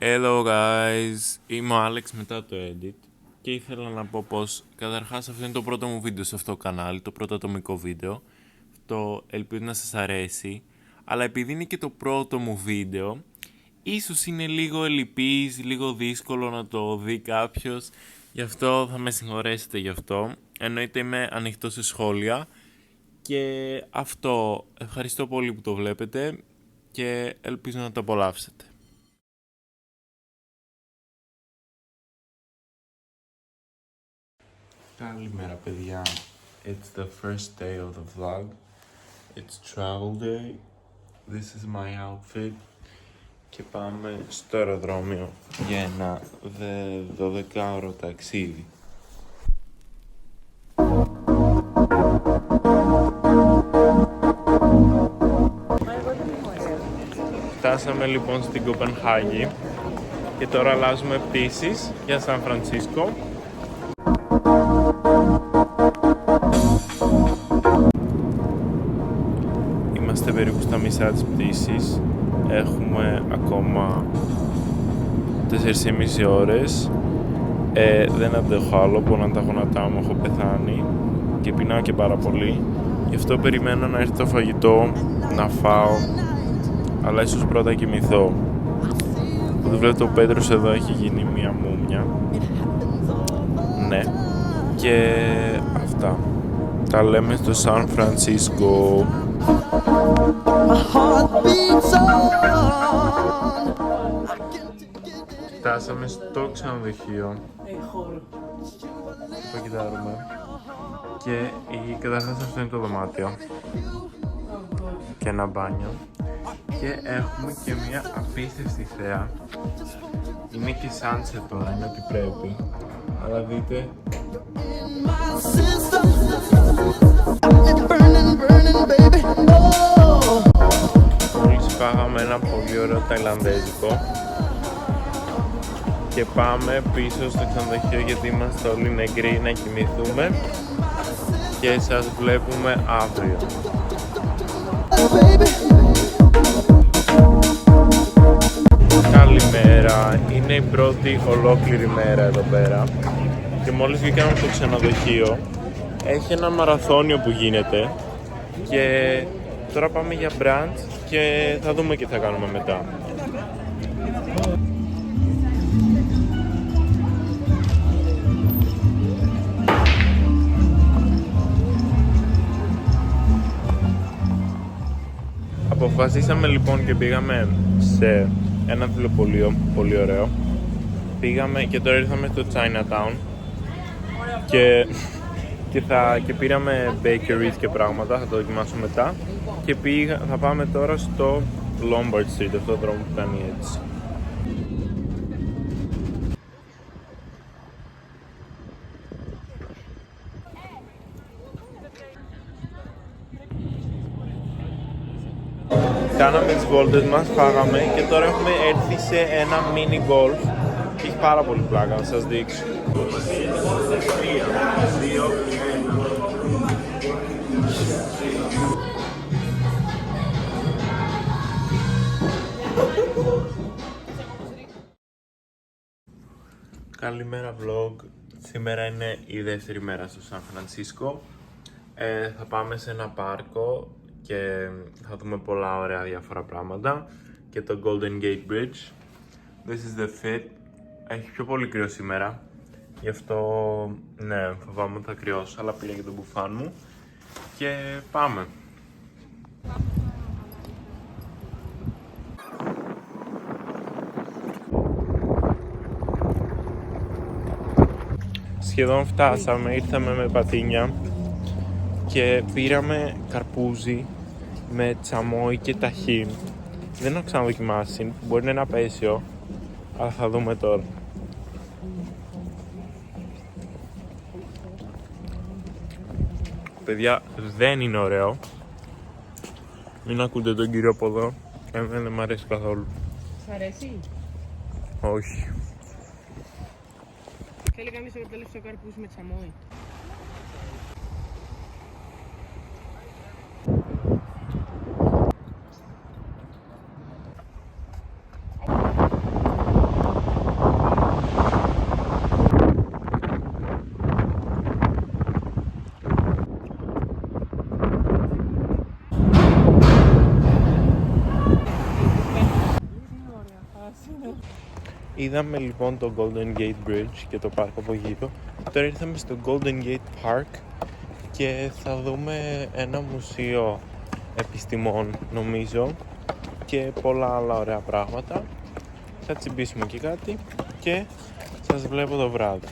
Hello guys, είμαι ο Alex μετά το edit και ήθελα να πω πως καταρχάς αυτό είναι το πρώτο μου βίντεο σε αυτό το κανάλι, το πρώτο ατομικό βίντεο. Το ελπίζω να σας αρέσει, αλλά επειδή είναι και το πρώτο μου βίντεο, ίσως είναι λίγο ελλειπής, λίγο δύσκολο να το δει κάποιος, γι' αυτό θα με συγχωρέσετε γι' αυτό, εννοείται είμαι ανοιχτός σε σχόλια και αυτό, ευχαριστώ πολύ που το βλέπετε και ελπίζω να το απολαύσετε. Καλημέρα παιδιά, it's the first day of the vlog, it's travel day, this is my outfit και πάμε στο αεροδρόμιο για ένα 12ωρο ταξίδι. Φτάσαμε λοιπόν στην Κοπενχάγη και τώρα αλλάζουμε πτήσεις για Σαν Φρανσίσκο. Είμαστε περίπου στα μισά της πτήσης. Έχουμε ακόμα 4,5 ώρες. Δεν αντέχω άλλο, μπορώ να τα γονατά μου, έχω πεθάνει και πεινάω και πάρα πολύ. Γι' αυτό περιμένω να έρθει το φαγητό, να φάω, αλλά ίσως πρώτα κοιμηθώ. Όταν βλέπετε ο Πέτρος εδώ έχει γίνει μια μούμια. Ναι. Και αυτά. Τα λέμε στο Σαν Φρανσίσκο. Φτάσαμε στο ξενοδοχείο. Το κοιτάρουμε. Και καταρχάς αυτό είναι το δωμάτιο. Και ένα μπάνιο. Και έχουμε και μια απίστευτη θέα. Είναι και sunset τώρα, είναι ό,τι πρέπει. Αλλά δείτε. Μόλις φάγαμε ένα πολύ ωραίο ταϊλανδέζικο και πάμε πίσω στο ξενοδοχείο γιατί είμαστε όλοι νεκροί να κοιμηθούμε και σας βλέπουμε αύριο. Καλημέρα, είναι η πρώτη ολόκληρη μέρα εδώ πέρα και μόλις βγήκαμε από το ξενοδοχείο έχει ένα μαραθώνιο που γίνεται και τώρα πάμε για brunch και θα δούμε τι θα κάνουμε μετά. Αποφασίσαμε λοιπόν και πήγαμε σε ένα φιλοπωλείο, πολύ ωραίο. Πήγαμε και τώρα ήρθαμε στο Chinatown και πήραμε bakeries και πράγματα, θα το δοκιμάσω μετά. Και θα πάμε τώρα στο Lombard Street, αυτό το δρόμο που κάνει έτσι. Κάναμε τις βόλτες μας, φάγαμε και τώρα έχουμε έρθει σε ένα mini golf και έχει πάρα πολύ πλάκα, να σας δείξω. Καλημέρα vlog, σήμερα είναι η δεύτερη μέρα στο Σαν Φρανσίσκο. Θα πάμε σε ένα πάρκο και θα δούμε πολλά ωραία διάφορα πράγματα και το Golden Gate Bridge. This is the fit. Έχει πιο πολύ κρύο σήμερα, γι' αυτό ναι, φοβάμαι ότι θα κρυώσω, αλλά πήρα και τον μπουφάν μου και πάμε. Σχεδόν φτάσαμε, ήρθαμε με πατίνια και πήραμε καρπούζι με τσαμόι και ταχίν. Δεν έχω ξαναδοκιμάσει, μπορεί να είναι απέσιο, αλλά θα δούμε τώρα. Παιδιά, δεν είναι ωραίο. Μην ακούτε τον κύριο από εδώ, εμένα δεν μ' αρέσει καθόλου. Σ' αρέσει? Όχι. Θέλει κανείς εκμεταλλεύσει το καρπούζι με τσαμόι. Είδαμε λοιπόν το Golden Gate Bridge και το πάρκο από γύρω. Τώρα ήρθαμε στο Golden Gate Park και θα δούμε ένα μουσείο επιστημών νομίζω και πολλά άλλα ωραία πράγματα. Θα τσιμπήσουμε και κάτι και σας βλέπω το βράδυ.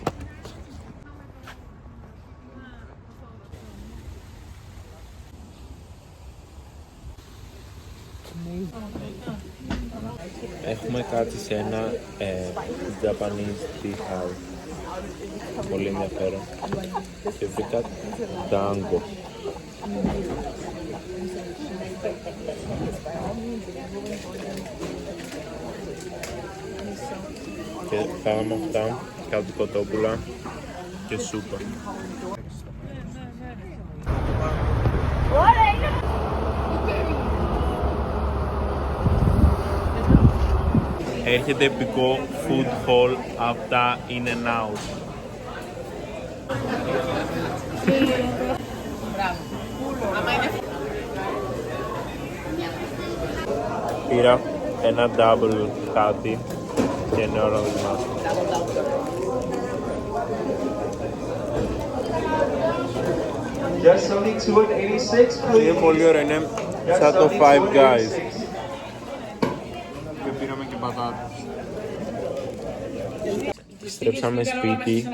Έχουμε κάτι σε ένα Japanese tea house. Πολύ ενδιαφέρον. Και βρήκα τάγκο. Και φάγαμε αυτά, κάτι κοτόπουλα και σούπα. Έρχεται επικό food hall από τα In-N-Out. Πήρα ένα double κάτι και είναι ώρα να δοκιμάσω. Είναι πολύ ωραίο, είναι σαν το Five Guys. Και πήραμε και πατάτες. Στρέψαμε σπίτι.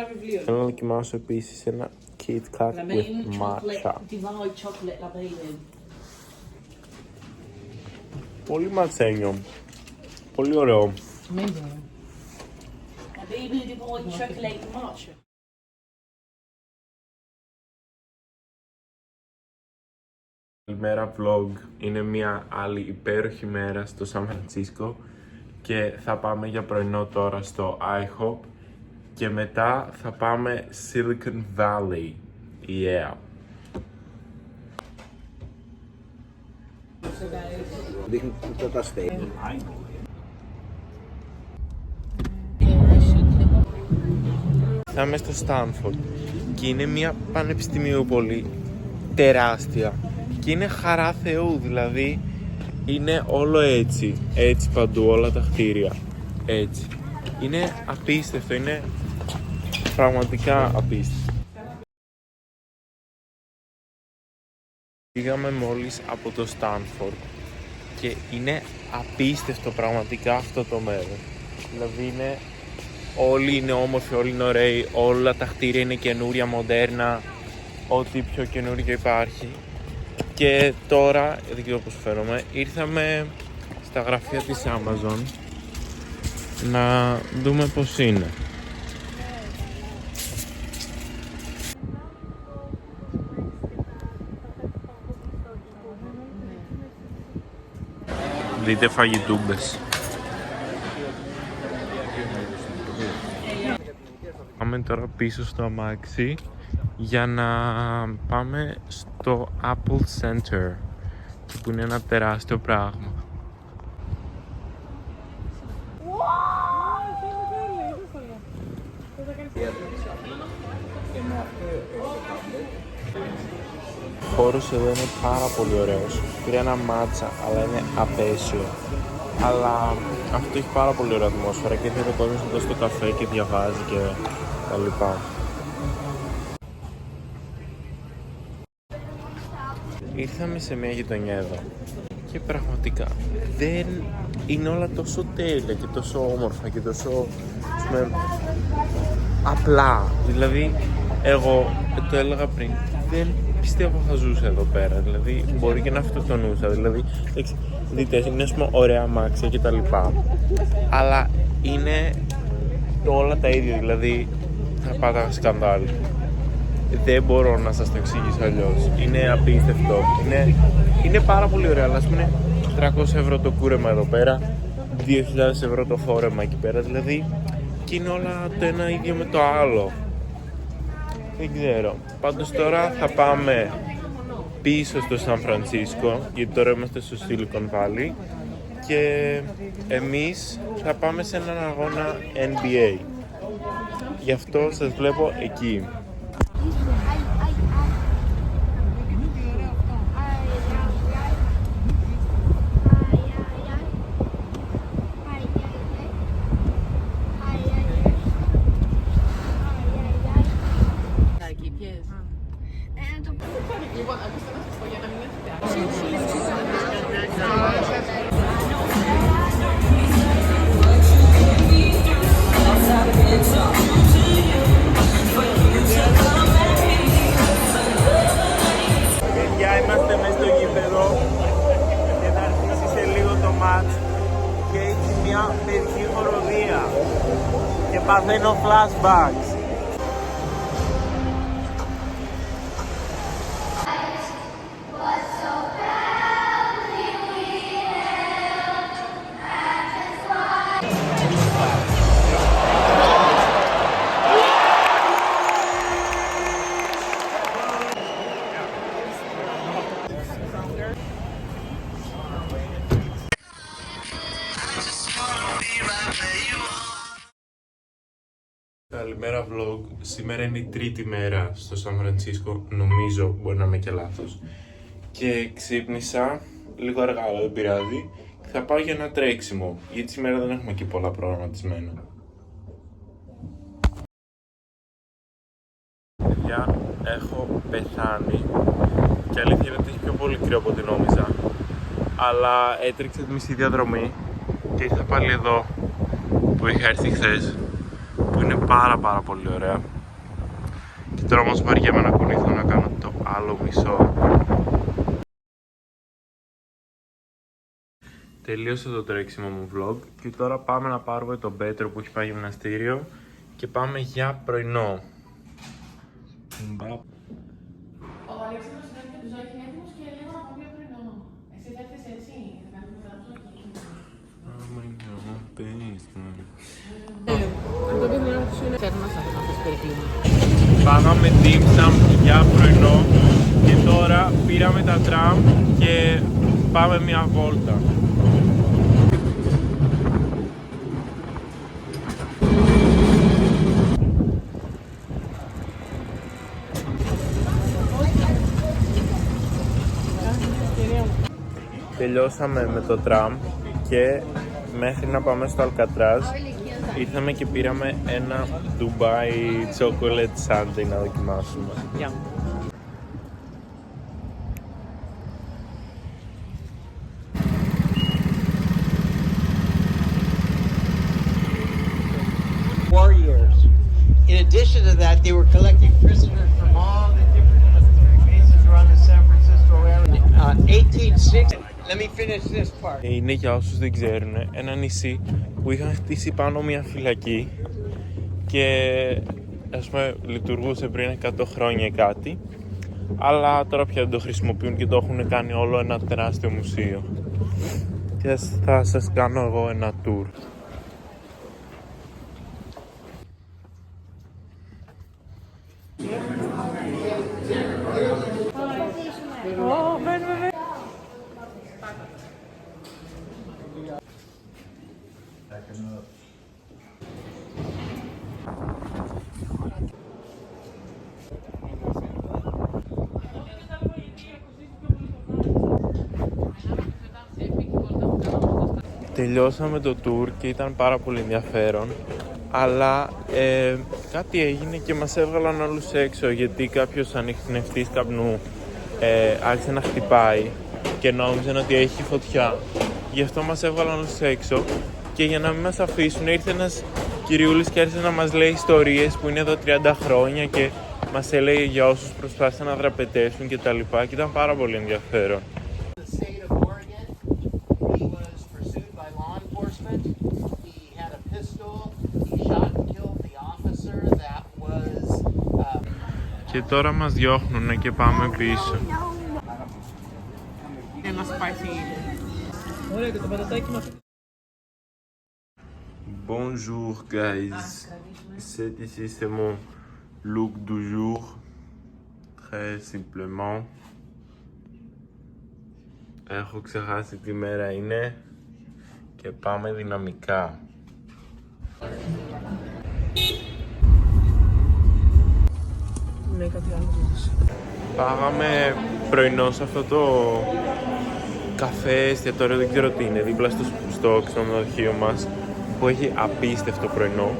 Θέλω να δοκιμάσω επίσης ένα Kit Kat with matcha. Πολύ ματσένιο. Πολύ ωραίο. Καλημέρα vlog. Είναι μια άλλη υπέροχη μέρα στο Σαν Φρανσίσκο και θα πάμε για πρωινό τώρα στο IHOP και μετά θα πάμε Silicon Valley. Yeah. Θα είμαι στο Στάνφορντ και είναι μια πανεπιστημιοπολή τεράστια και είναι χαρά Θεού, δηλαδή είναι όλο έτσι παντού, όλα τα κτίρια έτσι. Είναι απίστευτο, είναι πραγματικά απίστευτο. Πήγαμε μόλις από το Στάνφορντ και είναι απίστευτο πραγματικά αυτό το μέρος. Δηλαδή όλοι είναι όμορφοι, όλοι είναι ωραίοι, όλα τα κτίρια είναι καινούρια, μοντέρνα, ό,τι πιο καινούριο υπάρχει. Και τώρα, δεν ξέρω πώς φέρομαι, ήρθαμε στα γραφεία της Amazon να δούμε πώς είναι. Δείτε φαγητούμπες. Πάμε τώρα πίσω στο αμάξι για να πάμε στο Apple Center που είναι ένα τεράστιο πράγμα. Ο χώρος εδώ είναι πάρα πολύ ωραίος. Πήρα ένα μάτσα, αλλά είναι απέσιο. Αλλά αυτό έχει πάρα πολύ ωραία ατμόσφαιρα και έρχεται ο κόσμος εδώ στο καφέ και διαβάζει και τα λοιπά. Ήρθαμε σε μια γειτονιά εδώ και πραγματικά δεν είναι όλα τόσο τέλεια και τόσο όμορφα και τόσο απλά. Δηλαδή εγώ το έλεγα πριν, δεν πιστεύω θα ζούσα εδώ πέρα, δηλαδή μπορεί και να αυτοκτονούσα, δηλαδή δείτε, είναι ωραία αμάξια και τα λοιπά, αλλά είναι όλα τα ίδια, δηλαδή θα πάτα σκανδάλι. Δεν μπορώ να σας το εξηγήσω αλλιώς. Είναι απίστευτο. Είναι πάρα πολύ ωραία, αλλά ας πούμε 300 ευρώ το κούρεμα εδώ πέρα, 2.000 ευρώ το φόρεμα εκεί πέρα, δηλαδή και είναι όλα το ένα ίδιο με το άλλο. Δεν ξέρω. Πάντως τώρα θα πάμε πίσω στο Σαν Φρανσίσκο, γιατί τώρα είμαστε στο Silicon Valley και εμείς θα πάμε σε έναν αγώνα NBA. Γι' αυτό σας βλέπω εκεί. και παθαίνω flashbacks. Καλημέρα vlog. Σήμερα είναι η τρίτη μέρα στο Σαν Φρανσίσκο, νομίζω, μπορεί να είμαι και λάθος. Και ξύπνησα λίγο αργά, αλλά δεν πειράζει. Θα πάω για ένα τρέξιμο, γιατί σήμερα δεν έχουμε και πολλά προγραμματισμένα. Παιδιά, έχω πεθάνει και αλήθεια είναι ότι έχει πιο πολύ κρύο από ό,τι νόμιζα. Αλλά έτρεξε τη μισή διαδρομή και ήρθα πάλι εδώ που είχα έρθει χθες, που είναι πάρα πολύ ωραία. Και τώρα όμως βαριέμαι να κουνηθώ να κάνω το άλλο μισό. Τελείωσε το τρέξιμο μου vlog και τώρα πάμε να πάρουμε τον Πέτρο που έχει πάει γυμναστήριο και πάμε για πρωινό. Ο Αλέξανδρος είναι και του Ζώη είναι έτοιμος και λίγο να πάμε για πρωινό. Εσύ θα έρθεις έτσι, θα κάνουμε τα ψωμί. Αν το παιδί να σου είναι ξέρουμε να σας περικλίνει. Πάγαμε dim sum για πρωινό και τώρα πήραμε τα τραμ και πάμε μια βόλτα. Τελειώσαμε με το τραμ και μέχρι να πάμε στο Αλκατράζ ήρθαμε και πήραμε ένα Dubai Chocolate Sundae να δοκιμάσουμε. Γεια. Warriors. In addition to that, they were collecting prisoners from all the different military bases around the San Francisco area. 1860. Let me finish this part. Είναι, για όσους δεν ξέρουν, ένα νησί που είχαν χτίσει πάνω μια φυλακή και ας πούμε λειτουργούσε πριν 100 χρόνια κάτι, αλλά τώρα πια δεν το χρησιμοποιούν και το έχουν κάνει όλο ένα τεράστιο μουσείο. Και θα σας κάνω εγώ ένα tour. Τελειώσαμε το tour και ήταν πάρα πολύ ενδιαφέρον, αλλά κάτι έγινε και μας έβγαλαν όλους έξω, γιατί κάποιος ανιχνευτής καπνού άρχισε να χτυπάει και νόμιζαν ότι έχει φωτιά. Γι' αυτό μας έβγαλαν όλους έξω και για να μην μας αφήσουν ήρθε ένας κυριούλης και άρχισε να μας λέει ιστορίες που είναι εδώ 30 χρόνια και μας έλεγε για όσους προσπάθησαν να δραπετεύσουν και τα λοιπά και ήταν πάρα πολύ ενδιαφέρον. Και τώρα μας διώχνουνε και πάμε πίσω. Ένα spicy. Ωραία, και το πατατάκι μας. Bonjour guys, c'est ici c'est mon look du jour, très simplement. Έχω ξεχάσει τι μέρα είναι και πάμε δυναμικά. Ναι, κάτι άλλο. Πάγαμε πρωινό σε αυτό το καφέ, εστιατόριο, δεν ξέρω τι είναι, δίπλα στο ξενοδοχείο μας, που έχει απίστευτο πρωινό.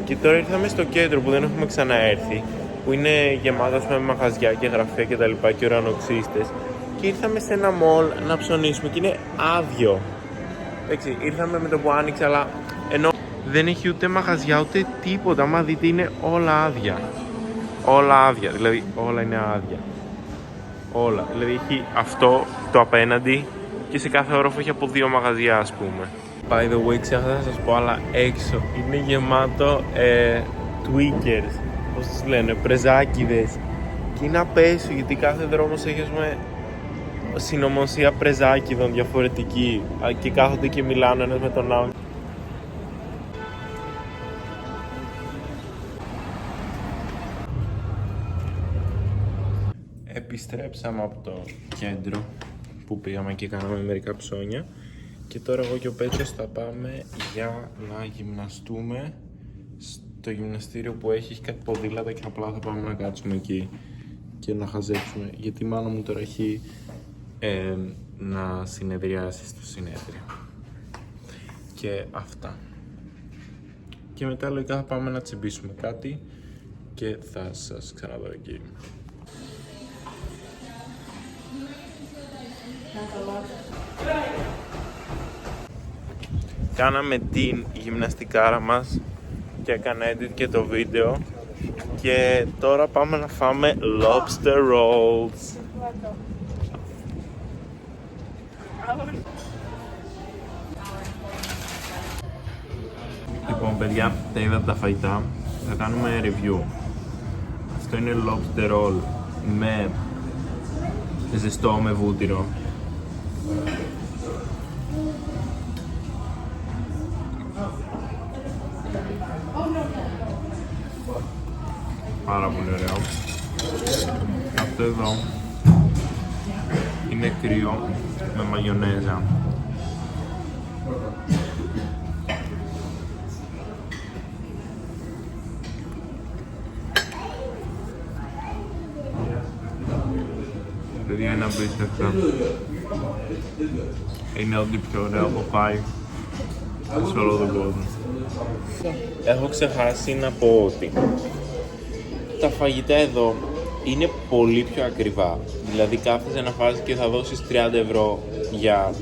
Και τώρα ήρθαμε στο κέντρο που δεν έχουμε ξαναέρθει, που είναι γεμάτο με μαγαζιά και γραφεία και τα λοιπά και ουρανοξύστες. Και ήρθαμε σε ένα μολ να ψωνίσουμε και είναι άδειο. Εντάξει, ήρθαμε με το που άνοιξε, αλλά ενώ δεν έχει ούτε μαγαζιά ούτε τίποτα, άμα δείτε είναι όλα άδεια. Όλα άδεια, δηλαδή όλα είναι άδεια. Όλα, δηλαδή έχει αυτό το απέναντι και σε κάθε όροφο έχει από 2 μαγαζιά, ας πούμε. By the way, ξέχασα να σας πω, αλλά έξω είναι γεμάτο tweakers, πώς τους λένε, πρεζάκιδες. Και είναι απέσιο, γιατί κάθε δρόμος έχει, ας πούμε, συνωμοσία πρεζάκιδων διαφορετική και κάθονται και μιλάνε ένας με τον άλλον. Επιστρέψαμε από το κέντρο που πήγαμε και κάναμε μερικά ψώνια και τώρα εγώ και ο Πέτρος θα πάμε για να γυμναστούμε στο γυμναστήριο που έχει κάτι ποδήλατα και απλά θα πάμε να κάτσουμε εκεί και να χαζέψουμε, γιατί η μάνα μου τώρα έχει να συνεδριάσει στο συνέδριο και αυτά. Και μετά λογικά θα πάμε να τσιμπήσουμε κάτι και θα σας ξαναδώ εκεί. Κάναμε την γυμναστικάρα μας και έκανα edit και το βίντεο και τώρα πάμε να φάμε lobster rolls. Λοιπόν παιδιά, τα είδατε τα φαγητά, θα κάνουμε review. Αυτό είναι lobster roll με ζεστό με βούτυρο. Πάρα πολύ ωραίο. Αυτό εδώ είναι κρύο με μαγιονέζα. Παιδιά, είναι απίστευτο. Είναι ό,τι πιο ωραίο έχω πάει σε όλο τον κόσμο. Έχω ξεχάσει να πω ότι τα φαγητά εδώ είναι πολύ πιο ακριβά. Δηλαδή κάθεσαι να φας και θα δώσεις 30 ευρώ για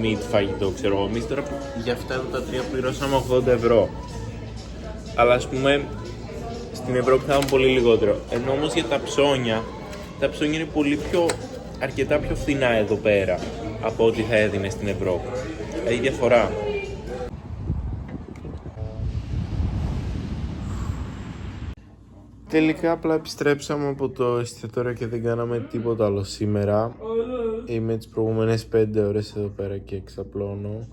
meat φαγητό, ξέρω εγώ. Εμείς τώρα για αυτά εδώ τα τρία πληρώσαμε 80 ευρώ. Αλλά ας πούμε στην Ευρώπη θα ήταν πολύ λιγότερο. Ενώ όμως για τα ψώνια είναι πολύ πιο, αρκετά πιο φθηνά εδώ πέρα από ό,τι θα έδινε στην Ευρώπη. Έχει διαφορά. Τελικά απλά επιστρέψαμε από το εστιατόριο και δεν κάναμε τίποτα άλλο σήμερα. Είμαι τις προηγούμενες 5 ώρες εδώ πέρα και εξαπλώνω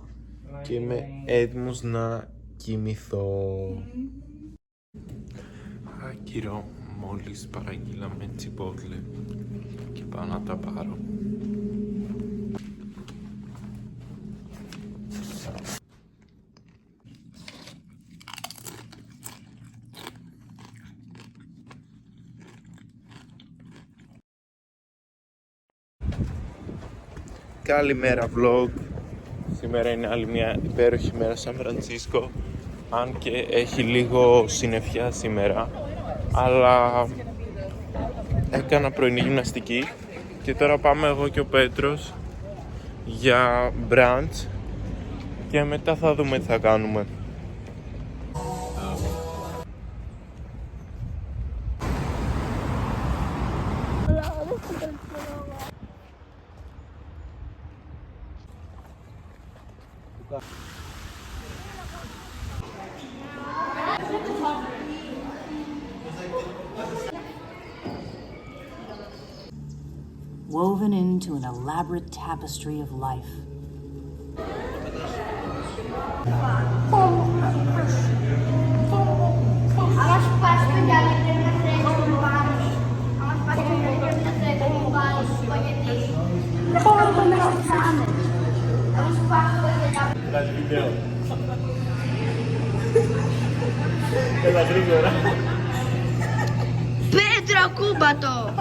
και είμαι έτοιμος να κοιμηθώ. Άκυρο, μόλις παραγγείλαμε τσιπότλε και πάω να τα πάρω. Καλημέρα vlog. Σήμερα είναι άλλη μια υπέροχη μέρα Σαν Φρανσίσκο. Αν και έχει λίγο συννεφιά σήμερα, αλλά έκανα πρωινή γυμναστική και τώρα πάμε εγώ και ο Πέτρος για brunch και μετά θα δούμε τι θα κάνουμε. Woven into an elaborate tapestry of life. Πέτρο Κούμπατο!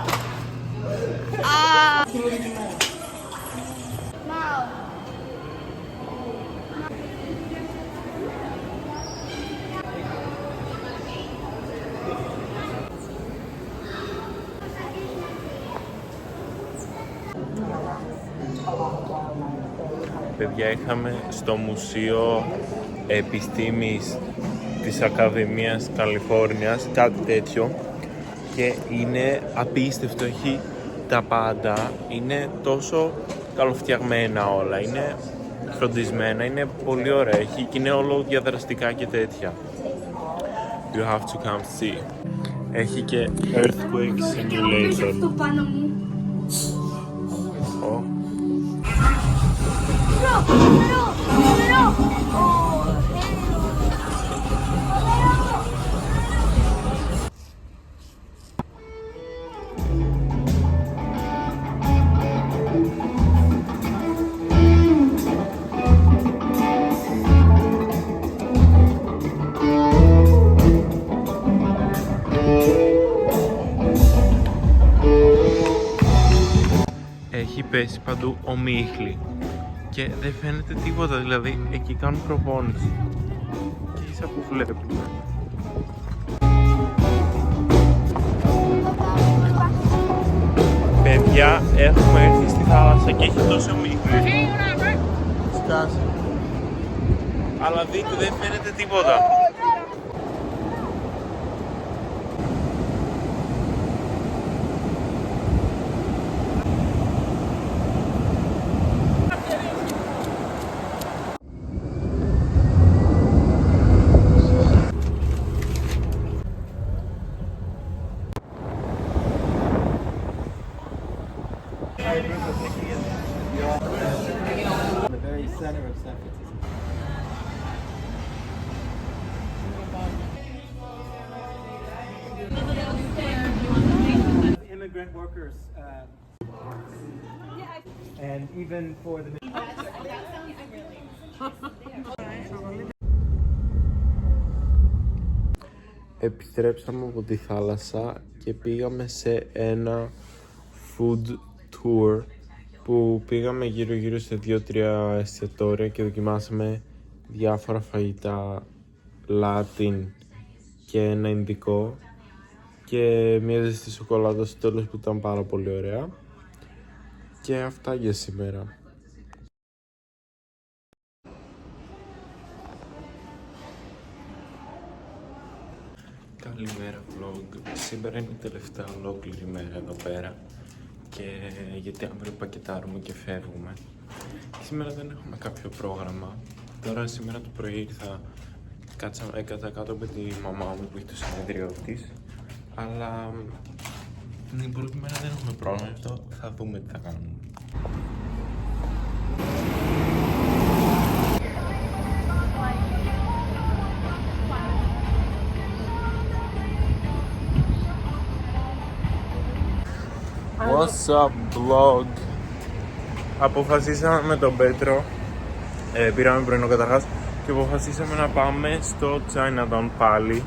Παιδιά, είχαμε στο Μουσείο Επιστήμης της Ακαδημίας Καλιφόρνιας, κάτι τέτοιο, και είναι απίστευτο, έχει τα πάντα, είναι τόσο καλοφτιαγμένα όλα, είναι φροντισμένα, είναι πολύ ωραία. Έχει και είναι όλο διαδραστικά και τέτοια. You have to come see. Έχει και earthquake simulation. Αυτό πάνω μου. Oh. Έχει πέσει παντού ομίχλη και δεν φαίνεται τίποτα, δηλαδή εκεί κάνουν προπόνηση και ίσα που βλέπουμε. Παιδιά, έχουμε έρθει στη θάλασσα και έχει τόσο ομίχλη. Σκάσει. Αλλά δείτε, δεν φαίνεται τίποτα. The very center of San Francisco. Immigrant workers, and even for the. Επιστρέψαμε από τη θάλασσα και πήγαμε σε ένα food tour που πήγαμε γύρω σε 2-3 εστιατόρια και δοκιμάσαμε διάφορα φαγητά Latin και ένα Ινδικό και μια ζεστή σοκολάτα στο τέλος που ήταν πάρα πολύ ωραία. Και αυτά για σήμερα. Καλημέρα vlog. Σήμερα είναι η τελευταία ολόκληρη μέρα εδώ πέρα και γιατί αύριο πακετάρουμε και φεύγουμε. Σήμερα δεν έχουμε κάποιο πρόγραμμα. Τώρα σήμερα το πρωί ήρθα, έκατσα κάτω με τη μαμά μου που έχει το συνέδριο της, αλλά την υπόλοιπη μέρα δεν έχουμε πρόγραμμα, αυτό θα δούμε τι θα κάνουμε. What's up vlog? Αποφασίσαμε με τον Πέτρο, πήραμε πρωινό καταρχάς και αποφασίσαμε να πάμε στο Chinatown πάλι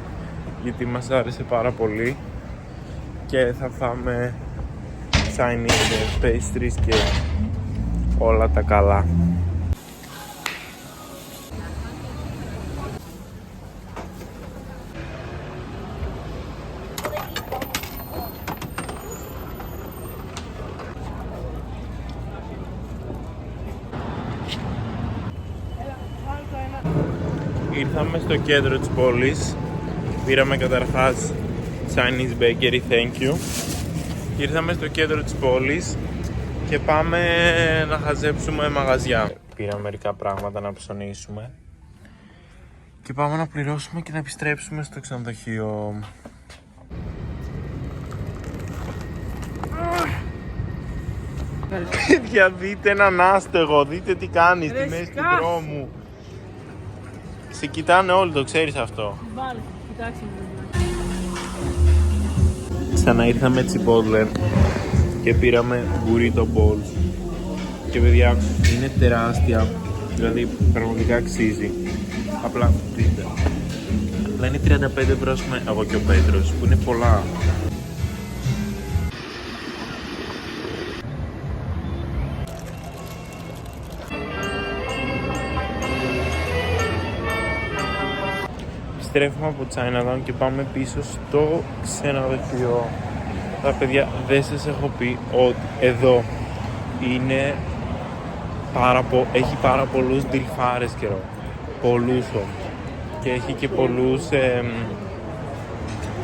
γιατί μας άρεσε πάρα πολύ και θα φάμε Chinese pastries και όλα τα καλά. Ήρθαμε στο κέντρο της πόλης, πήραμε καταρχάς Chinese Bakery, thank you. Ήρθαμε στο κέντρο της πόλης και πάμε να χαζέψουμε μαγαζιά. Πήραμε μερικά πράγματα να ψωνίσουμε και πάμε να πληρώσουμε και να επιστρέψουμε στο ξενοδοχείο. Παιδιά, δείτε έναν άστεγο, δείτε τι κάνει στη μέση του δρόμου. Σε κοιτάνε όλοι, το ξέρεις αυτό. Βάλε, κοιτάξτε. Ξαναήρθαμε Chipotle και πήραμε burrito bowls. Και παιδιά, είναι τεράστια, δηλαδή πραγματικά αξίζει. Απλά δείτε. Απλά είναι 35 ευρώ εγώ και ο Πέτρος, που είναι πολλά. Στρέφουμε από Chinatown και πάμε πίσω στο ξενοδοχείο. Τα παιδιά, δεν σας έχω πει ότι εδώ είναι έχει πάρα πολλούς ντυλφάρες καιρό. Πολλούς όμως. Και έχει και πολλούς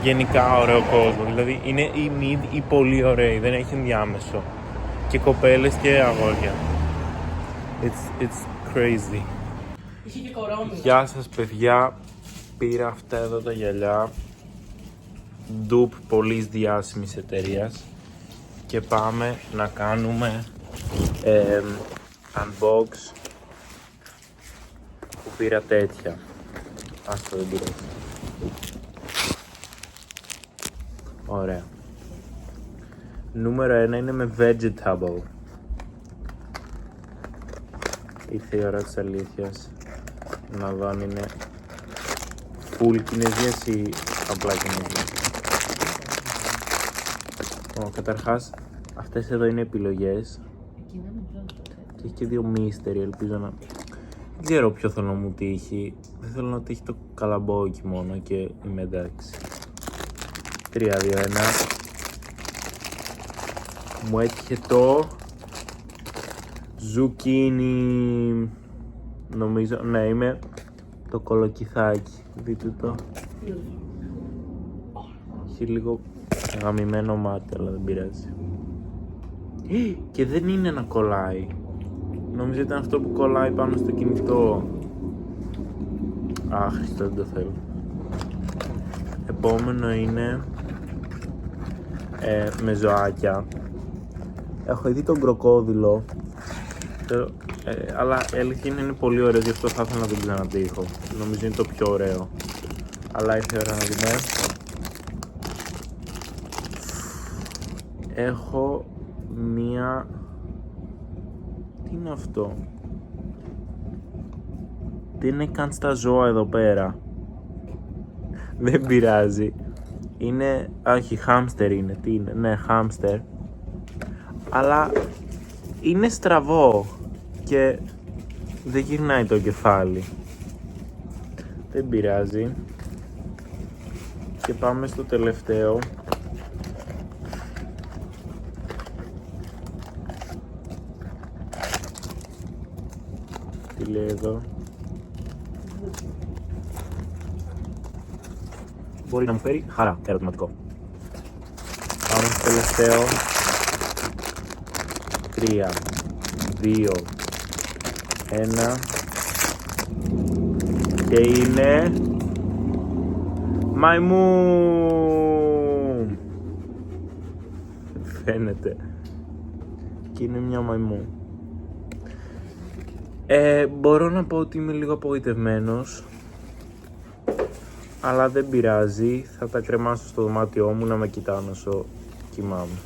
γενικά ωραίο κόσμο. Δηλαδή είναι ή mid ή πολύ ωραίοι, δεν έχει ενδιάμεσο. Και κοπέλες και αγόρια. It's crazy. Είχε και κορώνα. Γεια σας παιδιά, πήρα αυτά εδώ τα γυαλιά ντουπ πολλής διάσημης εταιρείας και πάμε να κάνουμε unbox που πήρα τέτοια. Άστο, δεν πειράζει. Ωραία. Νούμερο 1 είναι με vegetable. Ήρθε η ώρα της αλήθειας. Να δω αν είναι full κινέζιες ή απλά κινέζιες. Καταρχάς, αυτές εδώ είναι επιλογές. Και έχει και 2 mystery, ελπίζω να... Δεν ξέρω ποιο θέλω να μου τύχει. Δεν θέλω να τύχει το καλαμπόκι μόνο και είμαι εντάξει. 3, 2, 1. Μου έτυχε το ζουκίνι. Νομίζω, ναι, είμαι το κολοκυθάκι. Δείτε το. Έχει λίγο γαμημένο μάτι, αλλά δεν πειράζει. Και δεν είναι να κολλάει. Νομίζω ήταν αυτό που κολλάει πάνω στο κινητό. Άχρηστο, δεν το θέλω. Επόμενο είναι με ζωάκια. Έχω δει τον κροκόδιλο, αλλά η αλήθεια είναι πολύ ωραίο, γι' αυτό θα ήθελα να τον ξανατύχω. Νομίζω είναι το πιο ωραίο. Αλλά ήρθε η ώρα να δούμε. Έχω μία... Τι είναι αυτό? Τι είναι καν στα ζώα εδώ πέρα? Δεν πειράζει. Είναι... όχι, χάμστερ είναι. Τι είναι? Ναι, χάμστερ. Αλλά είναι στραβό και δεν γυρνάει το κεφάλι. Δεν πειράζει. Και πάμε στο τελευταίο. Τι λέει εδώ? Μπορεί να μου φέρει χαρά, ερωτηματικό. Πάμε στο τελευταίο. 3, 2, 1. Και είναι μαϊμού. Φαίνεται. Και είναι μια μαϊμού. Μπορώ να πω ότι είμαι λίγο απογοητευμένος, αλλά δεν πειράζει, θα τα κρεμάσω στο δωμάτιό μου να με κοιτάνε όσο κοιμάμαι.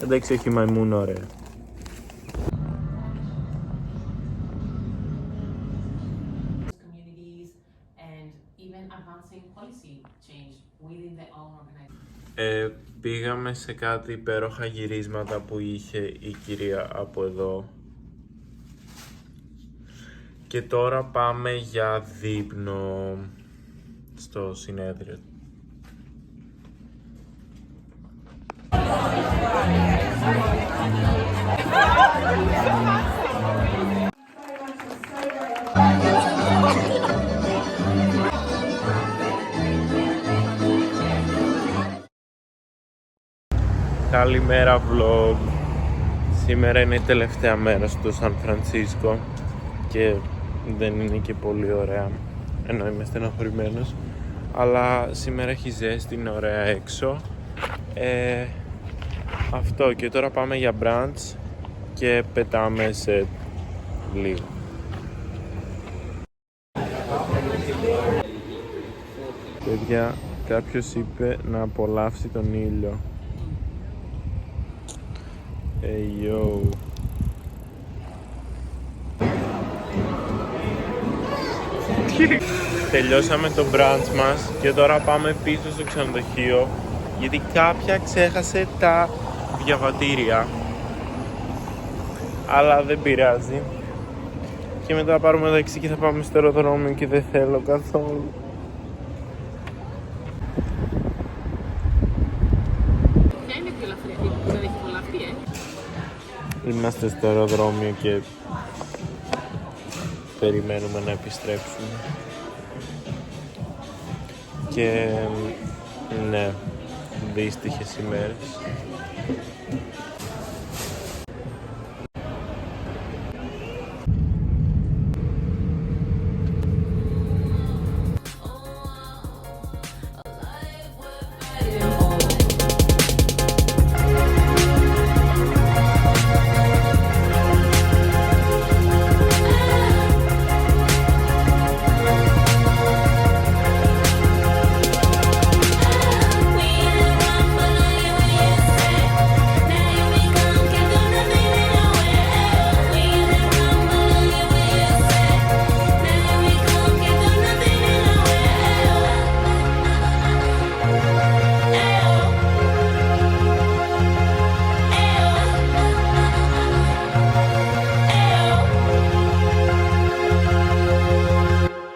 Εντάξει, όχι, μαϊμού είναι ωραία. Πήγαμε σε κάτι υπέροχα γυρίσματα που είχε η κυρία από εδώ. Και τώρα πάμε για δείπνο στο συνέδριο. Καλημέρα vlog. Σήμερα είναι η τελευταία μέρα στο Σαν Φρανσίσκο και δεν είναι και πολύ ωραία, ενώ είμαι στεναχωρημένος, αλλά σήμερα έχει ζέστη, είναι ωραία έξω. Αυτό, και τώρα πάμε για brunch και πετάμε σε λίγο. Παιδιά, κάποιος είπε να απολαύσει τον ήλιο. Yo. Τελειώσαμε το brunch μας και τώρα πάμε πίσω στο ξενοδοχείο, γιατί κάποια ξέχασε τα διαβατήρια, αλλά δεν πειράζει. Και μετά θα πάρουμε ταξί και θα πάμε στο αεροδρόμιο και δεν θέλω καθόλου. Ποια είναι πιο ελαφρύ, αυτή που δεν έχει πολλά αυτή, Είμαστε στο αεροδρόμιο και περιμένουμε να επιστρέψουμε. Και ναι, δύστιχες ημέρες.